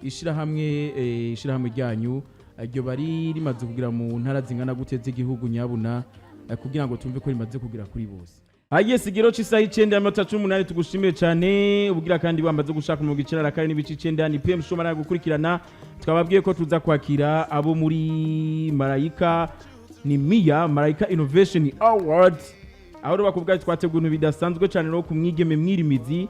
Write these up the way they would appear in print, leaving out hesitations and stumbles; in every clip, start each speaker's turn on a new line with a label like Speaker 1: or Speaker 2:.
Speaker 1: ishirahamwe ryanyu ryo bari rimaze kugira mu ntara zingana gute z'igihugu nyabuna kugira ngo tumve ko rimaze kugira kuri bose. Hagiye sigiro c'isaha 9:18 tugushimire cyane ubugira kandi bamaze gushaka mu gicera rakari n'ibici 9 ni PM shomara gukurikirana twababwiye ko tuza kwakira abo muri Malaika Innovation Award aho bakubwira twateguye ibintu bidasanzwe cyane no kumwigeme mwirimizi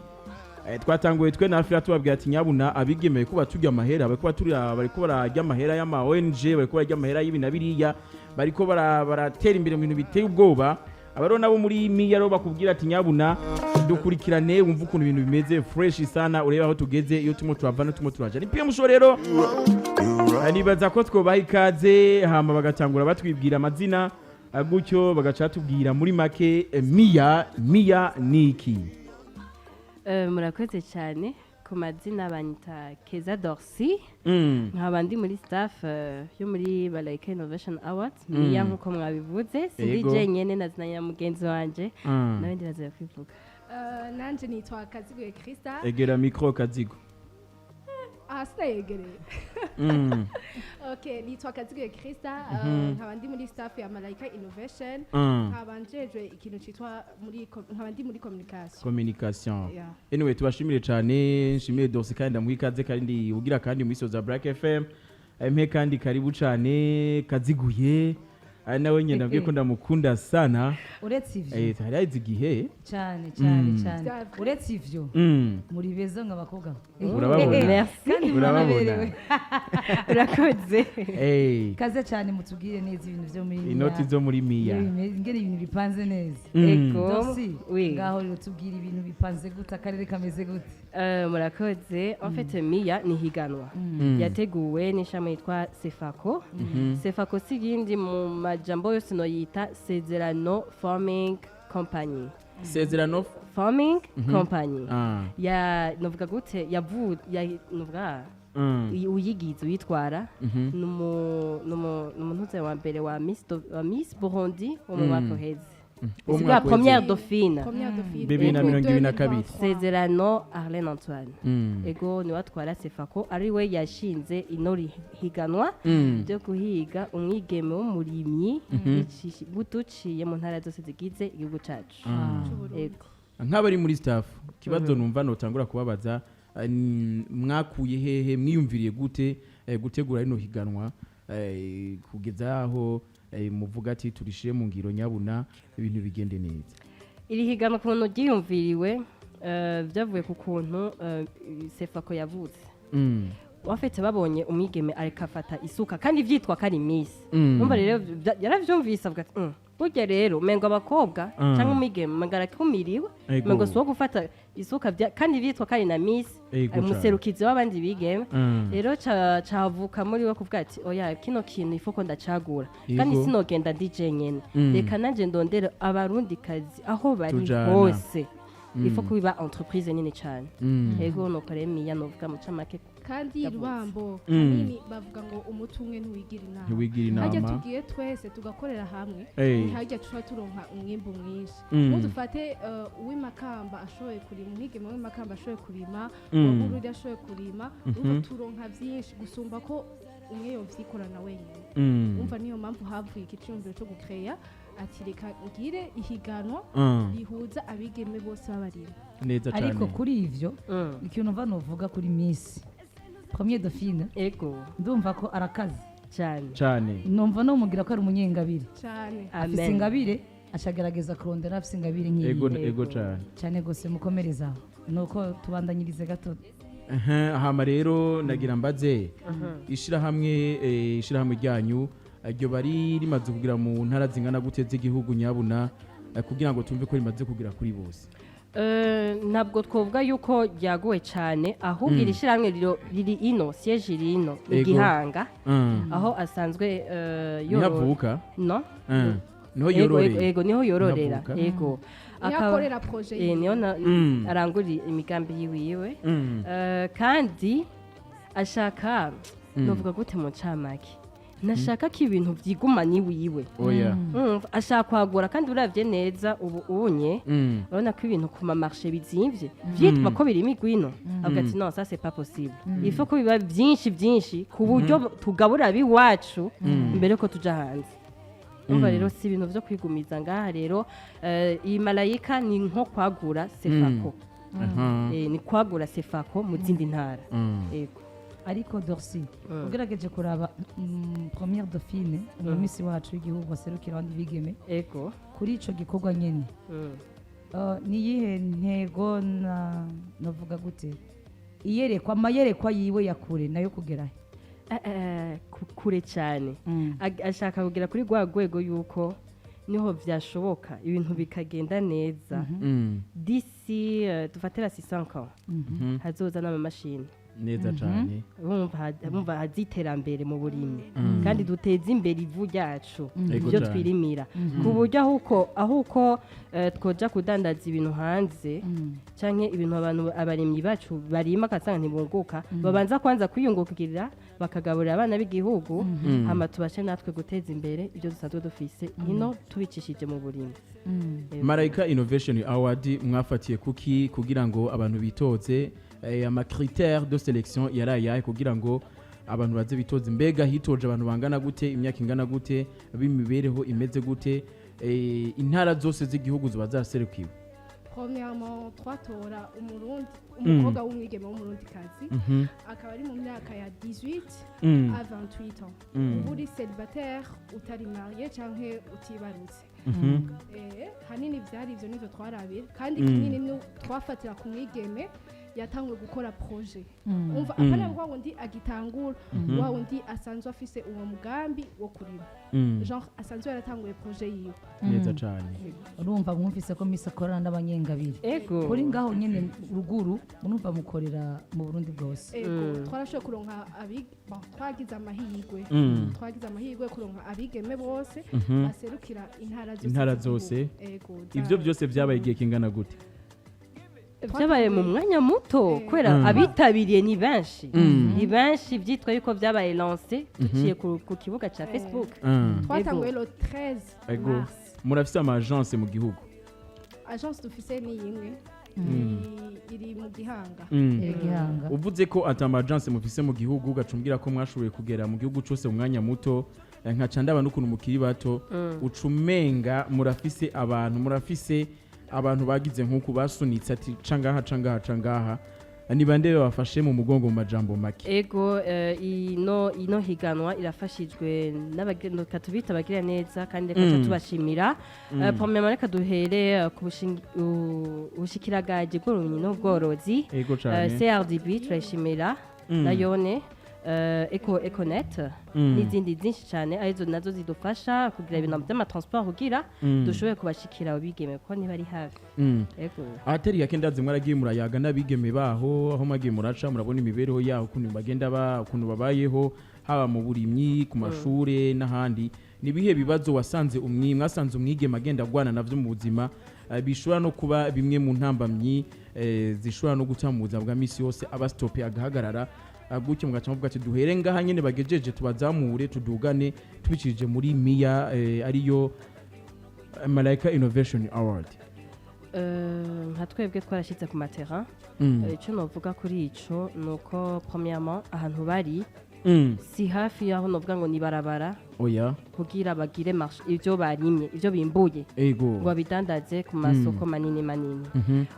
Speaker 1: twatanguye twe na Afira tubabwira ati nyabuna abigemeye ko baturya amahera bariko barajya amahera y'ama ONG bariko barajya amahera y'ibinabiriya bariko baratera imbere mu bintu biteye ubwoba abaro nabo muri miya ro bakubwira ati nyabuna dukurikirane wumva ukuntu ibintu bimeze fresh sana ureba aho tugeze iyo tumo turavana tumo turaje ni PM show rero nibaza ko twobaha ikaze hama bagatangura batwibwira amazina gutyo bagaca tubwira muri make miya niki.
Speaker 2: Murakoze cyane ku mazina banyita Keza Dorsi nkaba ndi muri staff yo muri Malaika Innovation Award miya nkuko mwabivuze sindi nyene nazinanya mugenzi wanje nawe ndiraza kwivuga.
Speaker 3: Nanje nitwa Kazigo Krista.
Speaker 1: Egera micro Kazigo.
Speaker 3: Stegereye. Okay, nitwa Kazigo Krista, nkaba ndi muri staff ya Malaika Innovation, nkaba njejwe ikintu citwa nkaba ndi muri communication.
Speaker 1: Anyway, tubashimire cyane, nshimire Dorsi kandi ndamuhikaze kandi ugira kandi muisoza Black FM. Mpe kandi karibu cyane Kaziguye. Nawe nyenda mbye ko ndamukunda sana
Speaker 4: uretse ivyo
Speaker 1: hari izigihe
Speaker 4: cyane uretse ivyo muri beza nk'abakobwa
Speaker 1: urababona
Speaker 4: urababona
Speaker 2: urakoze
Speaker 4: kaze cyane mutubwire neza ibintu byo muri
Speaker 1: inoti zo muri miya
Speaker 4: ngene ibintu bipanze neza
Speaker 2: ego
Speaker 4: ngaho rero tubwire ibintu bipanze gute akarere kameze gute.
Speaker 2: Murakoze en fait miya ni higanwa yateguwe n'ishami yitwa Sefako sigindi mu majambo yose no yita Sezerano Farming Company.
Speaker 1: Sezerano
Speaker 2: Farming Company. Ya novuga gute novuga uyigize uyitwara n'umuntu wa mbere wa Miss Burundi wo mu mwaka uheze. La première dauphine.
Speaker 1: Bébé na 2022.
Speaker 2: Sezerano Arlene Antoine. Ego ni watwara Sefako ari we yashinze inori higanwa byo kuhiga umwigeme w'umurimyi butuciye mu ntara zose zigize igihugu cacu. Ego.
Speaker 1: Nk'abari muri staff kibazo numva notangura kubabaza mwakuye hehe mwiyumviriye gute gutegura ino higanwa kugeza aho muvuga ati turishire mu ngiro nyabuna ibintu bigende neza.
Speaker 2: Iri higana kuntu giyumviriwe byavuye ku kuntu Sefako yavuze. Wafete babonye umwigeme arekafata isuka kandi vyitwa kari Miss. Numva rero yaravyumvise avuga ati burya rero mengo abakobwa cyangwa umwigeme mangara kumiriwe mengo so gufata isuka kandi vyitwa kari na Miss umuserukizi w'abandi bigeme rero cavuka muri we kuvuga ati oya kino kintu ifoko ndacagura kandi sinogenda DJ nyene reka nanje ndondera abarundi kazi aho bari hose ifoko kuba entreprise nini cyane ego no kare miya novuga mu camake
Speaker 3: kandi rubambo nini bavuga ngo umutumwe ntiwigira inama hajya tugiye twese tugakorera hamwe hajya turonka umwimbo mwinshi mudufate uw'imakamba ashoboye kurima umwigeme w'imakamba ashoboye kurima ubururi ashoboye kurima turonka byinshi gusumba ko umwe yovyikorana wenyine umva niyo mpamvu havuye ikicumbiro cyo gukreya ati reka ngire ihiganwa rihuza abigeme bose babarima
Speaker 1: neza cyane.
Speaker 4: Ariko kuri ivyo ikintu mva novuga kuri Miss Premier Dauphine
Speaker 2: ego
Speaker 4: ndumva ko arakaze
Speaker 1: cyane
Speaker 4: numva no mugira ko ari umunyengabire
Speaker 3: cyane
Speaker 4: afise ingabire ashagarageza kurondera afise ingabire nk'iyi
Speaker 1: ego
Speaker 4: cyane gose mukomereza nuko tubandanyirize gato.
Speaker 1: Hama rero nagira mbaze ishirahamwe ryanyu ryo bari rimaze kugira mu ntara zingana gute z'igihugu nyabuna kugira ngo tumve ko rimaze kugira kuri bose.
Speaker 2: Ntabwo twovuga yuko ryaguwe cyane ahubwo iri shirahamwe riri ino siege rino igihanga aho asanzwe
Speaker 1: yavuka
Speaker 2: no
Speaker 1: niho yororera
Speaker 2: ego niho yororera ego
Speaker 3: akakorera projet
Speaker 2: niyo aranguri imigambi yiwiwe kandi ashaka novuga gute mu camake ntashaka ko ibintu vyiguma ni wiwe
Speaker 1: oya
Speaker 2: ashaka kwagura kandi uravye neza ubu unye urabona ko ibintu ku mamarché bizimvye vyitwa ko biri imigwino avuga ati non ça c'est pas possible il faut ko biba byinshi ku buryo tugabura biwacu mbere ko tuja hanze umva rero si ibintu vyo kwigumiza ngaha rero iyi Malaika ni nko kwagura sefako ni kwagura sefako mu zindi ntara yego
Speaker 4: ariko Dorcy ugerageje kuraba première dauphine umumisi wacu w'igihugu waserukira abandi bigeme
Speaker 2: ego
Speaker 4: kuri ico gikorwa nyene ni yihe ntego navuga gute amayerekwa yiwe yakure nayo kugera
Speaker 2: kure cyane ashaka kugera kuri rwa rwego yuko niho vyashoboka ibintu bikagenda neza d'ici tufatira 6 ans hazoza n'amamashini
Speaker 1: neza cyane
Speaker 2: bumva haziterambere mu burimyi kandi duteza imbere ivu ryacu ibyo twirimira ku buryo ahuko twoja kudandaza ibintu hanze canke ibintu abarimyi bacu barima kasanga ntibunguka babanza kwanza kwiyungukira bakagaburira abana b'igihugu hama tubashe natwe guteza imbere ibyo dusanzwe dufise ino tubicishije mu burimyi
Speaker 1: Malaika Innovation Award mwafatiye kuki kugira ngo abantu bitoze ama critères de sélection yarayaye kugira ngo abantu baze bitoze mbega hitoje abantu bangana gute imyaka ingana gute bimibereho imeze gute intara zose z'igihugu ziba zaserukiwe
Speaker 3: premièrement twatora umurundi umukobwa w'umwigeme w'umurundi kazi akaba ari mu myaka ya 18 à 28 ans uri célibataire utari marié canke utibarutse hanini vyari ivyo nivyo twarabira kandi kinini twafatira ku mwigeme yatangwe gukora projet umva apana ngo ndi agitangura wa undi asanzwe afise uwo mugambi wo kurima genre asanzwe yaratanguye projet yiwe
Speaker 1: neza cyane
Speaker 4: urumva mwumvise ko Miss akorana n'abanyengabiri kuri ngaho nyene ruguru urumva mukorera mu Burundi bwose
Speaker 3: twarashoboye kuronka twagize amahirwe kuronka abigeme bose aserukira intara zose
Speaker 1: ivyo byose byabaye igihe kingana gute
Speaker 2: byabaye mu mwanya muto kwera abitabiriye ni benshi byitwa yuko byabaye lancé tuciye ku kibuga ca Facebook
Speaker 3: twatanguye le 13 mars
Speaker 1: murafise ama agence mu gihugu
Speaker 3: agence dufise ni imwe iri mu Gihanga
Speaker 1: uvuze ko atama agence mufise mu gihugu gacumbwira ko mwashoboye kugera mu gihugu cyose mu mwanya muto nkaca ndaba n'ukuntu mukiri bato ucumenga murafise abantu bagize nk'uko basunitse ati cangaha ni bande bafashe mu mugongo mu majambo make
Speaker 2: ego ino higanwa irafashijwe n'abagenda tubita bagira neza kandi reka tubashimira premièrement reka duhere ku bushikiragaje bw'uburimyi n'ubworozi CRDB turashimira nayone Econet n'izindi zinshi cyane arizo nazo zidufasha kugira ibintu by'amatransport kugira dushoboye kubashikira abigeme ko niba ari hafi
Speaker 1: atari yakendaze mwaragiye murayaga n'abigeme baho aho mwagiye muraca murabona imibereho yaho ukuntu bagenda ukuntu babayeho haba mu burimyi ku mashure n'ahandi nibihe bibazo wasanze mwasanze umwigeme agenda agwana navyo mu buzima bishobora no kuba bimwe mu ntambamyi zishobora no guca mu buzima bwa misi yose abastope agahagarara gutyo mugaca muvuga ati duhere ngaha nyene bagejeje tubazamure tudugane tubicirije muri MIA ariyo Malaika Innovation Award
Speaker 2: nka twebwe twarashitse ku matera ico novuga kuri ico nuko premièrement ahantu bari si hafi yaho novuga ngo ni barabara
Speaker 1: oya
Speaker 2: kugira bagire marché ivyo barimye ivyo bimbuye ngo babidandaze ku masoko manini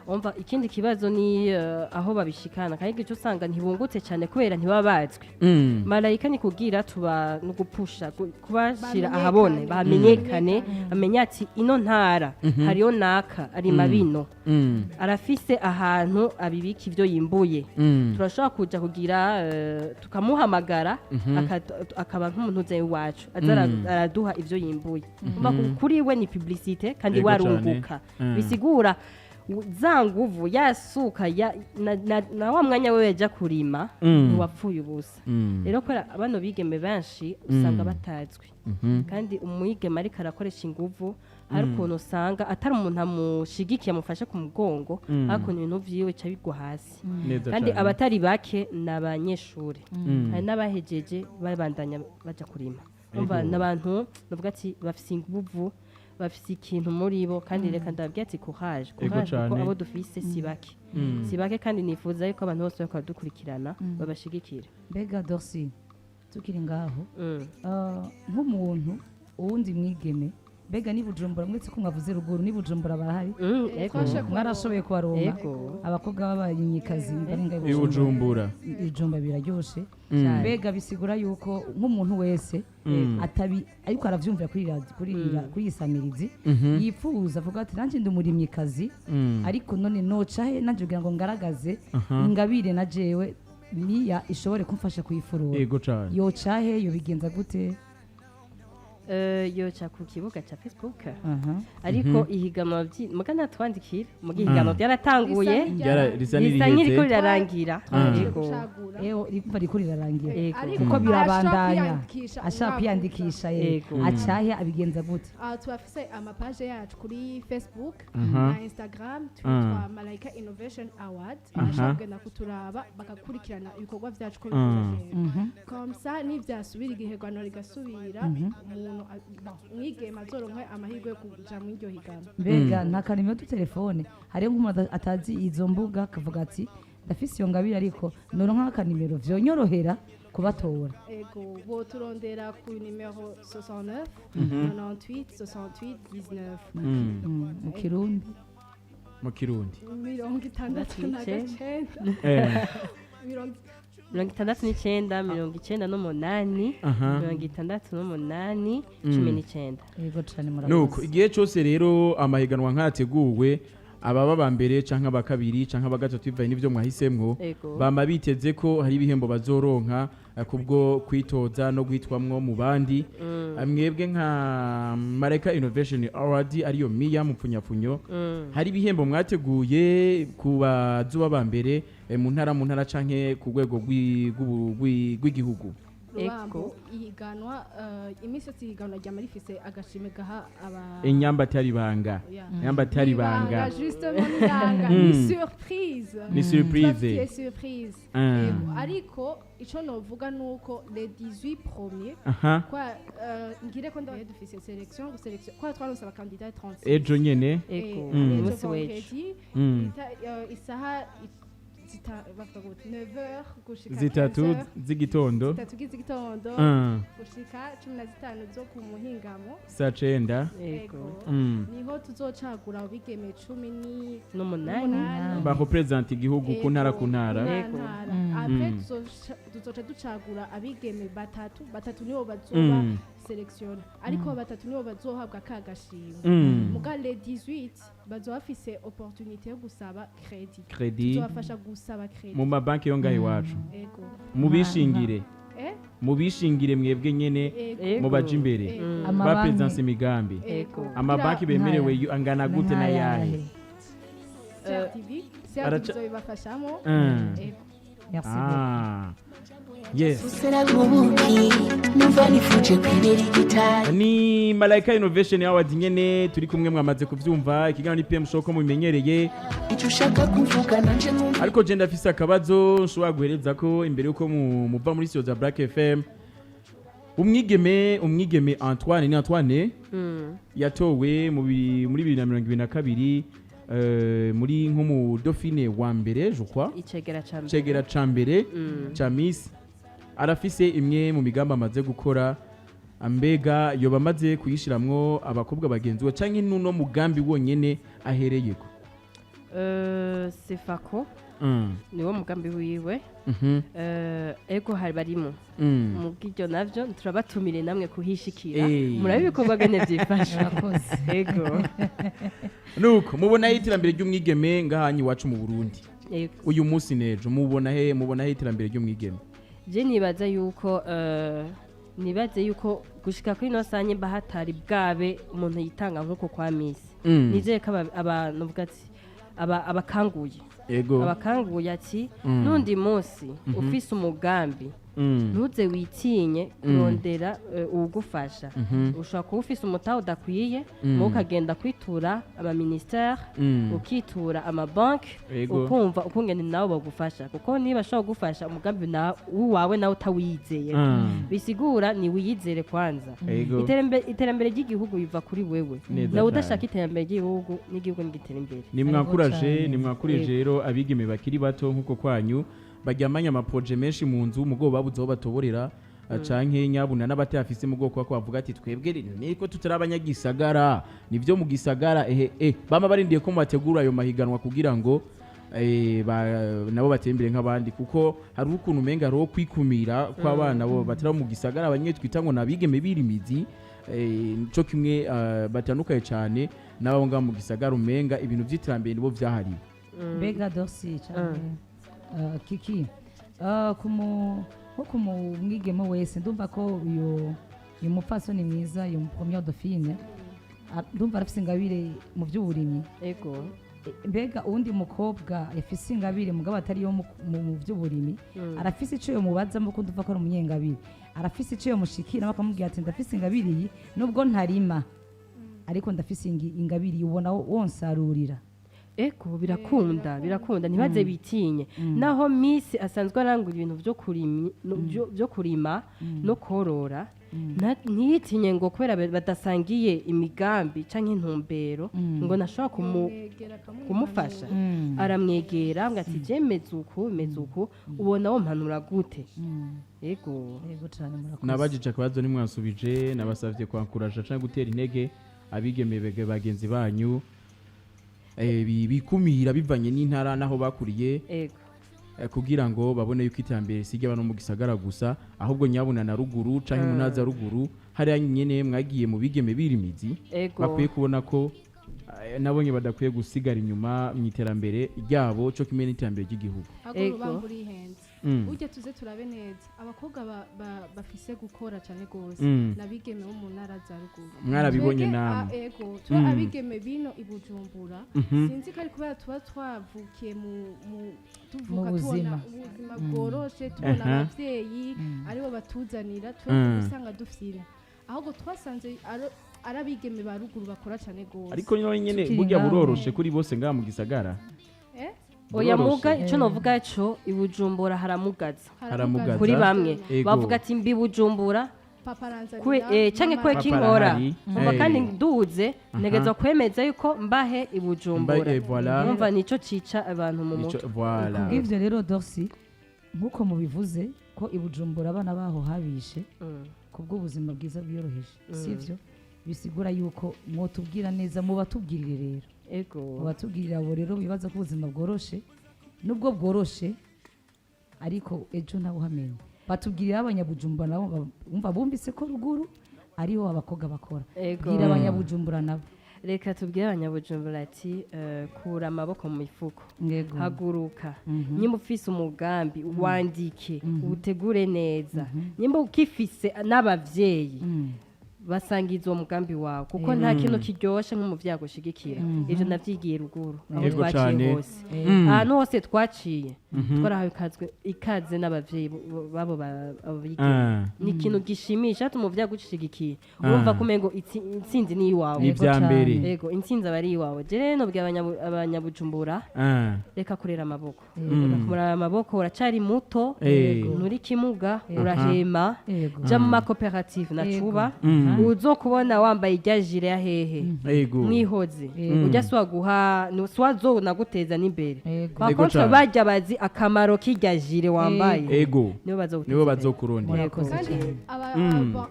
Speaker 2: umva ikindi kibazo ni aho babishikana kandi ico usanga ntibungutse cyane kubera ntibabazwe Malaika ni kugira tuba no gupusha kubashira ahabone bamenyekane bamenya ati ino ntara hariyo naka ari mabino arafise ahantu abibika ivyo yimbuye turashobora kuja kugira tukamuhamagara akaba nk'umuntu uze wacu araduha ivyo yimbuye kuri we ni publicité kandi warunguka bisigura za nguvu yasuka na wa mwanya we yaja kurima ntiwapfuye ubusa rero ko abano bigeme benshi usanga batazwi kandi umwigeme ariko arakoresha inguvu hari ukuntu usanga atari umuntu amushigikiye amufashe ku mugongo ariko ibintu vyiwe ca bigwa hasi kandi abatari bake n'abanyeshure hari n'abahejeje babandanya baja kurima umva n'abantu bavuga ati bafise inguvu bafise ikintu muri bo kandi reka ndabwira ati courage kuko abo dufise si bake kandi nifuza yuko abantu bose bakora dukurikirana babashigikira.
Speaker 4: Mbega Dorsi tukiri ngaho nk'umuntu uwundi mwigeme mbega ni Bujumbura mwese ko mwavuze ruguru ni Bujumbura barahari mwarashoboye kubaronka abakobwa b'abanyikazi barenga
Speaker 1: Bujumbura
Speaker 4: ijumba biraryoshe mbega bisigura yuko nk'umuntu wese atabi ariko aravyumvira kuri isamirizi yifuza avuga ati nanje ndi umurimyikazi ariko none noca he nanje kugira ngo ngaragaze ingabire na jewe niya ishobore kumfasha kuyifurura yoca he yobigenza gute?
Speaker 2: Yoca ku kibuga cya Facebook ariko ihiganwa mugana twandikira mu gihiganwa byaratanguye risa n'iriko rirarangira
Speaker 4: riko riko rirarangira kuko birabandanya ashaka kwiyandikisha acahe abigenza gute?
Speaker 3: Twafise amapage yacu kuri Facebook na Instagram twitwa Malaika Innovation Award ashaka na kuturaba bakakurikirana ibikorwa byacu ko bikoze comme ça nivyasubira igihegano rigasubira mwigeme azoronka amahirwe yo kuja mu iryo higanwa.
Speaker 4: Mbega nta kanimero tu telefone hariho nk'umuntu atazi izo mbuga akavuga ati ndafise iyo ngabire ariko noronka akanimero vyonyorohera kubatora.
Speaker 3: Ego bo turondera ku numero 69 98 68 19
Speaker 4: mu Kirundi
Speaker 2: 69
Speaker 1: nuko igihe cyose rero amahiganwa nkateguwe ababa ba mbere canke aba kabiri canke aba gatatu bivaye n'ivyo mwahisemwo bama biteze ko hari ibihembo bazoronka kubwo kwitoza no guhitwamwo mu bandi. Mwebwe nka Malaika Innovation Award ariyo miya mupfunyapfunyo hari ibihembo mwateguye ku bazuba ba mbere mu ntara canke ku rwego rw'igihugu?
Speaker 3: Ego ihiganwa imisi ihiganwa rya marifise agashime gaha aba
Speaker 1: inyamba atari banga
Speaker 3: justement ni surprise ariko ico novuga nuko les 18 premiers kwa ngire ko ndaye dufise selection kwa twaronse abakandida 36
Speaker 1: ejo nyene
Speaker 2: umunsi w'ejo
Speaker 3: isaha 9h gushika
Speaker 1: zitatu z'igitondo
Speaker 3: gushika 15 zo ku muhingamo
Speaker 1: saa 9
Speaker 3: niho tuzocagura abigeme
Speaker 2: 18
Speaker 1: barepresenta igihugu ku ntara
Speaker 3: après tuzoca ducagura abigeme batatu nibo bazoba selection ariko batatu nibo bazohabwa kagashimwe muga les 18 bazofise opportunité yo gusaba credit tuzofasha gusaba credit
Speaker 1: mu mabanki yo ngahe wacu mubishingire mwebwe nyene mu baje imbere ba presence Imigambi amabanki bemerewe angana gute na yahe
Speaker 3: tuzobafashamo
Speaker 1: Yes. Ni Malaika Innovation Award nyene turi kumwe mwamaze kuvyumva ikiganiro ni PM show ko mumenyereye ariko je ndafise akabazo nshobora guhereza ko imbere yuko muva muri studio za Black FM umwigeme Antoine yatowe muri 2022 muri nko mu Dauphine wa mbere je crois icegera cambere cha Miss arafise imwe mu migambo amaze gukora ambega yoba amaze kuyishiramwo abakobwa bagenzi we canke nuno mugambi wonyene ahereyeko?
Speaker 2: Sefako niwo mugambi wiwe ego hari barimo mugiryo navyo turabatumire namwe kuhishikira murabe ibikorwa gane vyifasha ego
Speaker 1: nuko mubona iterambere ry'umwigeme ngahanyi wacu mu Burundi uyu munsi nejo mubona he iterambere ry'umwigeme?
Speaker 2: Je nibaza yuko gushika kuri no sanye bahatari bwabe umuntu yitanga nkuko kwa Miss nizeye ko abantu bwati abakanguye ati nundi munsi ufise umugambi ntuze witinye kurondera uwugufasha ushobora kuba ufise umutahe udakwiye mu ukagenda kwitura amaministere ukitura amabanki ukumva ukungene nawe bagufasha kuko niba ashobora kugufasha umugambi wawe nawe utawiyizeye bisigura ni wiyizere kwanza iterambere ry'igihugu biva kuri wewe nawe udashaka iterambere ry'igihugu n'igihugu ntigitera imbere
Speaker 1: nimwakurije rero abigeme bakiri bato nk'uko kwanyu baryamanya amaproje menshi mu nzu umugo babuze aho batoborera canke nyabuna n'abatafise mu bwoko ko bavuga ati twebwe niko tutarabanyagisagara nivyo mu gisagara bama barindiye ko bategura ayo mahiganwa kugira ngo nabo batembere nk'abandi kuko hari ukuntu umenga ro kwikumira kw'abana bo batara mu gisagara abanye twita ngo nabigeme birimizi cyo kimwe batandukaye cyane nabo nga mu gisagara umenga ibintu by'iterambere nibo vyahariwe
Speaker 4: mbega dosi cyane kiki nko mu mwigeme wese ndumva ko uyu mupfasoni mwiza uyu premier dauphine ndumva arafise ingabire mu by'uburimyi
Speaker 2: ego
Speaker 4: mbega uwundi mukobwa yafise ingabire mugabo atari yo mu by'uburimyi arafise ico yo mubazamo ko ndumva ko ari umunyengabire arafise ico yo mushikira bakamubwira ati ndafise ingabire iyi nubwo ntarima ariko ndafise ingabire ubona wonsarurira
Speaker 2: eko birakunda ntibaze bitinye naho Miss asanzwe arangura ibintu byo kurima no korora ntiyitinye ngo kubera badasangiye imigambi canke intumbero ngo nashobora kumufasha aramwegera ngo ati je meze uku ubona wo mpanura gute ego
Speaker 4: cyane murakoze
Speaker 1: nabajije akabazo nimwasubije nabasavye kwankuraje canke gutera intege abigeme bagenzi banyu bikumira bivanye n'intara naho bakuriye kugira ngo babone yuko iterambere sijya bano mu gisagara gusa ahubwo nyabuna na ruguru canke munaza ruguru hari nyene mwagiye mu bigeme birimizi bakwiye kubona ko nabonye badakwiye gusigara inyuma mu iterambere ryabo cyo kimwe n'iterambere ry'igihugu
Speaker 3: ujye tuze turabe neza abakobwa bafise gukora cyane gose nabigeme bo mu ntara za ruguru
Speaker 1: mwarabibonye namwe
Speaker 3: tuba abigeme bino ibujumbura sinzi ko ari kubera tuba twavukiye tuvuka tubona ubuzima bworoshe tubona abavyeyi aribo batuzanira tuba usanga dufite ahubwo twasanze ari abigeme ba ruguru bakora cyane gose
Speaker 1: ariko nyine burya buroroshe kuri bose ngaha mu gisagara
Speaker 2: oya muga ico novuga cyo ibujumbura haramugaza kuri bamwe bavuga ati mbi bujumbura canke kwe kinkora umva kandi nduze negeza kwemeza yuko mbahe ibujumbura numva nico cica abantu mu mutwe
Speaker 4: kubw'ivyo rero Dorsi nkuko mubivuze ko ibujumbura abana baho habishe kubw'ubuzima bwiza bwiyoroheje sivyo bisigura yuko mwotubwira neza mubatubwirire rero mubatubwirira abo rero bibaza ko ubuzima bworoshe nubwo bworoshe ariko ejo ntawe uhamenya batubwirira abanyabujumbura nabo bumvise ko ruguru ariho abakobwa bakora bwira abanyabujumbura nabo
Speaker 2: reka tubwire abanyabujumbura ati kura amaboko mu mifuko haguruka nyimba ufise umugambi wandike utegure neza nyimba ukifise n'abavyeyi basangiza uwo mugambi wawe kuko nta kintu kiryoshe nk'umuvyeyi agushigikira ivyo navyigiye ruguru aho twaciye hose ahantu hose twaciye twarahawe ikaze n'abavyeyi babo abigeme ni ikintu gishimisha hata umuvyeyi agushigikiye urumva kumengo intsinzi ni iwawe yego intsinzi aba ari iwawe je rero nobwira abanyabujumbura reka kurera amaboko kurera amaboko uracari muto nturi kimuga urahema ja mu makoperative nacuba uzo kubona wambaye irya jire ya hehe mwihoze ujya swaguha swazo naguteza n'imbere bakontra bajya bazi akamaro k'irya jire wambaye nibo
Speaker 1: bazokurondera
Speaker 3: kandi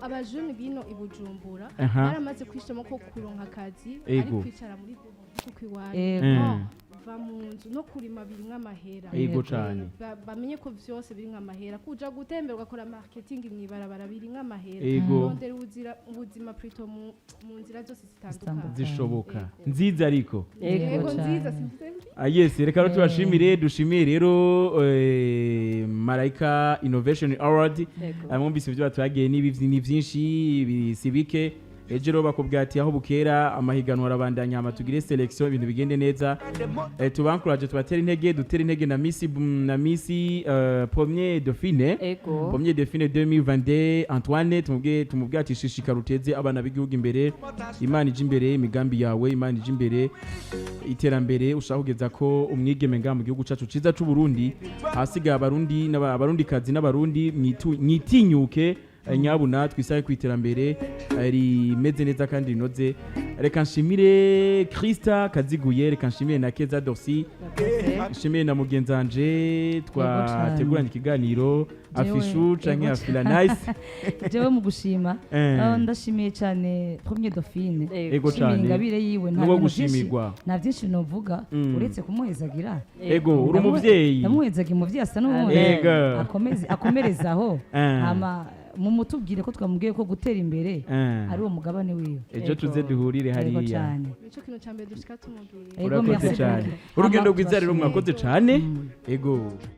Speaker 3: abajuni bino ibujumbura baramaze kwishamo ko kuronka akazi ari kwicara muri kwiwari va mu nzu no kurima birimwe amahera bamenye ko vyose birimwe amahera kuja gutembera ugakora marketing mwibarabara birimwe amahera rondera ubuzima plutôt mu nzira zose zitandukanye
Speaker 1: zishoboka nziza ariko
Speaker 3: nziza
Speaker 1: yes reka rero tubashimire dushimiye rero Malaika Innovation Award amwumvise ibyo batwagiye ni byinshi bisibike ejo rero bakubwira ati aho bukera amahiganwa arabandanya hama tugire selection ibintu bigende neza tubankuraje tubatera intege dutera intege na Miss Premier Dauphine 2022 Antoine tumubwira ati shishikara uteze abana b'igihugu imbere Imana ije imbere imigambi yawe Imana ije imbere iterambere ushaka kugeza ko umwigeme nga mu gihugu cacu ciza c'u Burundi hasigaye abarundi kazi n'abarundi mwitinyuke nyabuna twisaye kwiterambere rimeze neza kandi rinoze reka nshimire Krista Kaziguye reka nshimire na Keza Dorsi nshimire na mugenzanje twateguranye ikiganiro afishu canke afila nice
Speaker 4: jewe mu gushima ndashimiye cyane Premier Dauphine
Speaker 1: ego cyane
Speaker 4: ingabire yiwe
Speaker 1: nta gushimirwa
Speaker 4: nta byinshi novuga uretse kumuhezagira
Speaker 1: ego uri umuvyeyi
Speaker 4: ndamuhezagira umuvyeyi asa n'umuntu akomerezaho hama mumutubwire ko twamubwiye ko gutera imbere ari uwo mugabane wiwe
Speaker 1: ejo tuze duhurire hariya
Speaker 3: nico kintu cyambere dushika tumubwire
Speaker 1: urakoze cyane urugendo rwiza rero mwakoze cyane ego